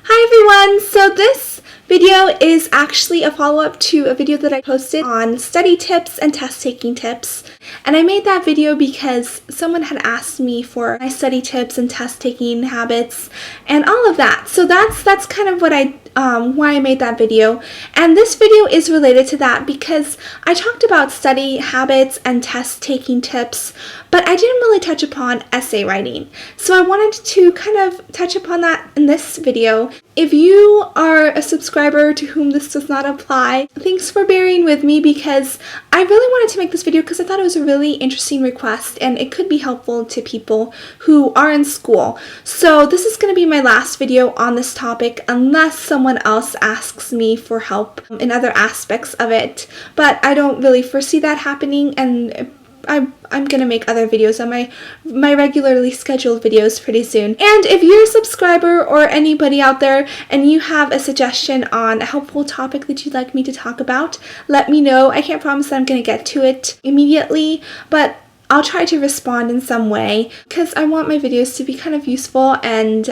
Hi everyone! So this video is actually a follow-up to a video that I posted on study tips and test taking tips. And I made that video because someone had asked me for my study tips and test taking habits and all of that. So that's kind of what why I made that video. And this video is related to that because I talked about study habits and test taking tips, but I didn't really touch upon essay writing. So I wanted to kind of touch upon that in this video. If you are a subscriber to whom this does not apply, thanks for bearing with me because I really wanted to make this video because I thought it was a really interesting request and it could be helpful to people who are in school. So this is going to be my last video on this topic unless someone else asks me for help in other aspects of it. But I don't really foresee that happening, and I'm going to make other videos on my regularly scheduled videos pretty soon. And if you're a subscriber or anybody out there and you have a suggestion on a helpful topic that you'd like me to talk about, let me know. I can't promise that I'm going to get to it immediately, but I'll try to respond in some way because I want my videos to be kind of useful and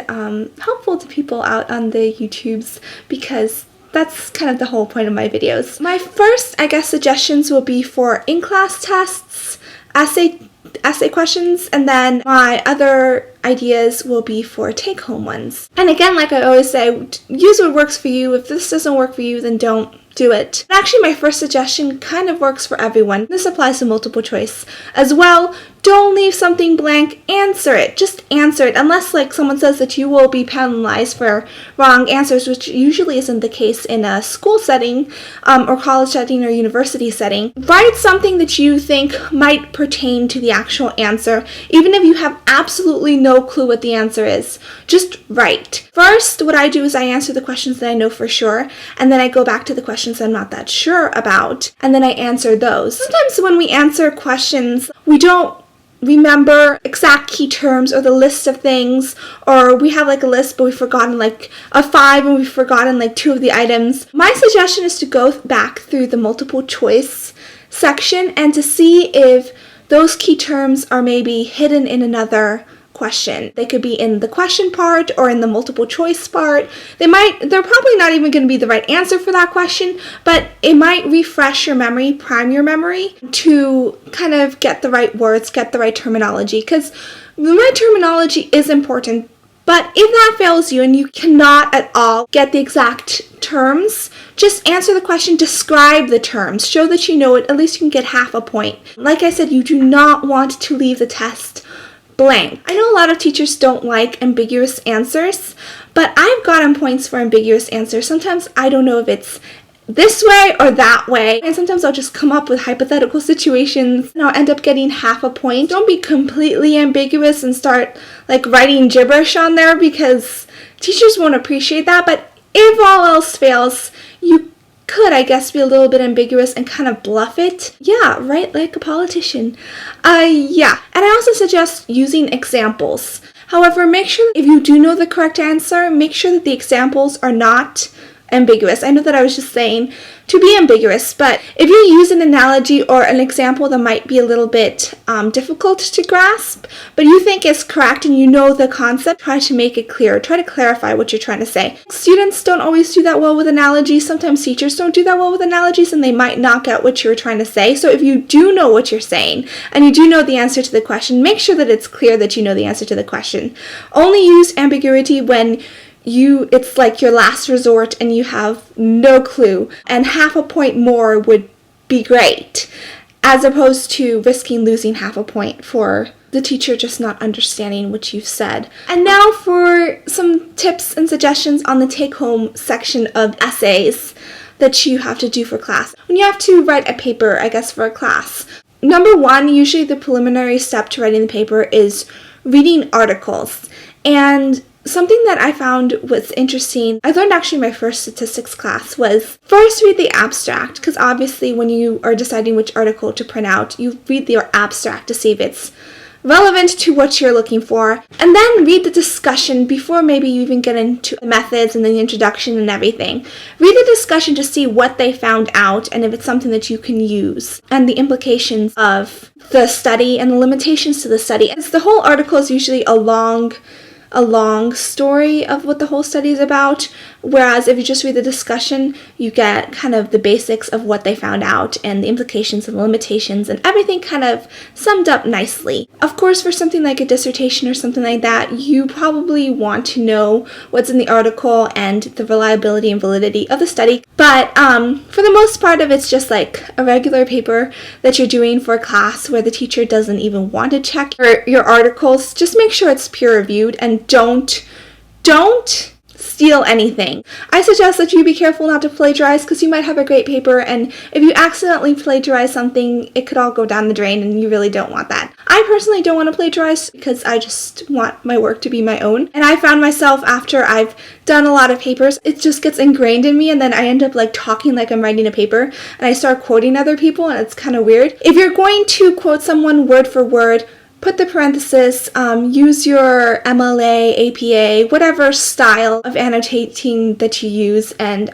helpful to people out on the YouTubes, because that's kind of the whole point of my videos. My first, suggestions will be for in-class tests, essay questions, and then my other ideas will be for take-home ones. And again, like I always say, use what works for you. If this doesn't work for you, then don't do it. But actually, my first suggestion kind of works for everyone. This applies to multiple choice as well. Don't leave something blank, answer it. Just answer it, unless someone says that you will be penalized for wrong answers, which usually isn't the case in a school setting or college setting or university setting. Write something that you think might pertain to the actual answer, even if you have absolutely no clue what the answer is. Just write. First, what I do is I answer the questions that I know for sure, and then I go back to the questions I'm not that sure about, and then I answer those. Sometimes when we answer questions, we don't remember exact key terms or the list of things, or we have a list but we've forgotten a 5 and we've forgotten 2 of the items. My suggestion is to go back through the multiple choice section and to see if those key terms are maybe hidden in another question. They could be in the question part or in the multiple choice part. They're probably not even going to be the right answer for that question, but it might refresh your memory, prime your memory to kind of get the right words, get the right terminology, because the right terminology is important. But if that fails you and you cannot at all get the exact terms, just answer the question, describe the terms, show that you know it. At least you can get half a point. Like I said, you do not want to leave the test blank. I know a lot of teachers don't like ambiguous answers, but I've gotten points for ambiguous answers. Sometimes I don't know if it's this way or that way, and sometimes I'll just come up with hypothetical situations and I'll end up getting half a point. Don't be completely ambiguous and start writing gibberish on there, because teachers won't appreciate that. But if all else fails, you could, be a little bit ambiguous and kind of bluff it. Yeah, right, like a politician. Yeah. And I also suggest using examples. However, make sure if you do know the correct answer, make sure that the examples are not ambiguous. I know that I was just saying to be ambiguous, but if you use an analogy or an example that might be a little bit difficult to grasp, but you think is correct and you know the concept, try to make it clear. Try to clarify what you're trying to say. Students don't always do that well with analogies. Sometimes teachers don't do that well with analogies, and they might not get what you're trying to say. So if you do know what you're saying and you do know the answer to the question, make sure that it's clear that you know the answer to the question. Only use ambiguity when it's your last resort and you have no clue, and half a point more would be great, as opposed to risking losing half a point for the teacher just not understanding what you've said. And now for some tips and suggestions on the take-home section of essays that you have to do for class. When you have to write a paper, for a class, number 1, usually the preliminary step to writing the paper is reading articles. And something that I found was interesting, I learned actually in my first statistics class, was first read the abstract, because obviously when you are deciding which article to print out, you read the abstract to see if it's relevant to what you're looking for, and then read the discussion before maybe you even get into the methods and the introduction and everything. Read the discussion to see what they found out and if it's something that you can use, and the implications of the study and the limitations to the study. As the whole article is usually a long a long story of what the whole study is about, whereas if you just read the discussion, you get kind of the basics of what they found out and the implications and limitations and everything kind of summed up nicely. Of course, for something like a dissertation or something like that, you probably want to know what's in the article and the reliability and validity of the study, but for the most part of it's just like a regular paper that you're doing for a class where the teacher doesn't even want to check your articles. Just make sure it's peer reviewed and don't steal anything. I suggest that you be careful not to plagiarize because you might have a great paper, and if you accidentally plagiarize something, it could all go down the drain and you really don't want that. I personally don't want to plagiarize because I just want my work to be my own, and I found myself after I've done a lot of papers, it just gets ingrained in me, and then I end up like talking like I'm writing a paper and I start quoting other people, and it's kind of weird. If you're going to quote someone word for word, put the parenthesis, use your MLA, APA, whatever style of annotating that you use, and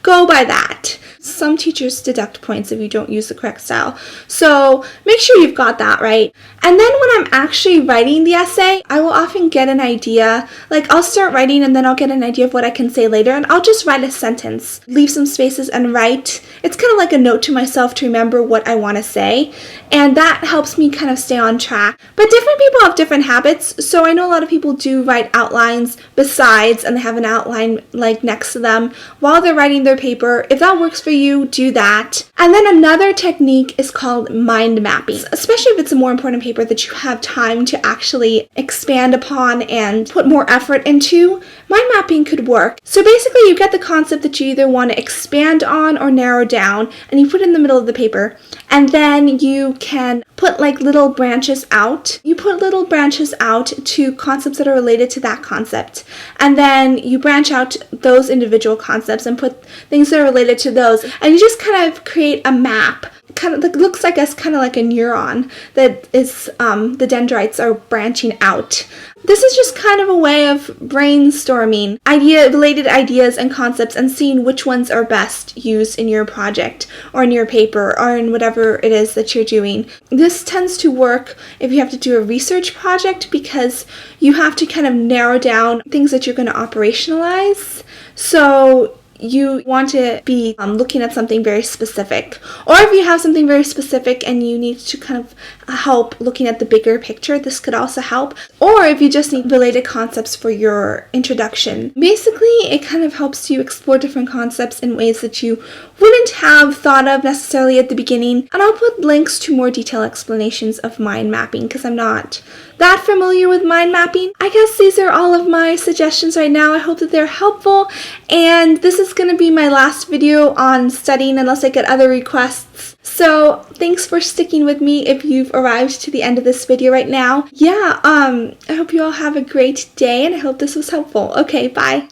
go by that. Some teachers deduct points if you don't use the correct style. So make sure you've got that right. And then when I'm actually writing the essay, I will often get an idea. Like I'll start writing and then I'll get an idea of what I can say later, and I'll just write a sentence, leave some spaces and write. It's kind of like a note to myself to remember what I want to say. And that helps me kind of stay on track. But different people have different habits. So I know a lot of people do write outlines besides, and they have an outline like next to them while they're writing their paper. If that works for you, do that. And then another technique is called mind mapping, especially if it's a more important paper that you have time to actually expand upon and put more effort into. Mind mapping could work. So basically you get the concept that you either want to expand on or narrow down, and you put it in the middle of the paper, and then you can put like little branches out. You put little branches out to concepts that are related to that concept, and then you branch out those individual concepts and put things that are related to those, and you just kind of create a map. Kind of looks like kind of like a neuron that is the dendrites are branching out. This is just kind of a way of brainstorming related ideas and concepts and seeing which ones are best used in your project or in your paper or in whatever it is that you're doing. This tends to work if you have to do a research project because you have to kind of narrow down things that you're going to operationalize. So you want to be looking at something very specific. Or if you have something very specific and you need to kind of help looking at the bigger picture, this could also help. Or if you just need related concepts for your introduction. Basically, it kind of helps you explore different concepts in ways that you wouldn't have thought of necessarily at the beginning. And I'll put links to more detailed explanations of mind mapping because I'm not that familiar with mind mapping. I guess these are all of my suggestions right now. I hope that they're helpful, and this is going to be my last video on studying unless I get other requests. So thanks for sticking with me if you've arrived to the end of this video right now. Yeah, I hope you all have a great day, and I hope this was helpful. Okay, bye.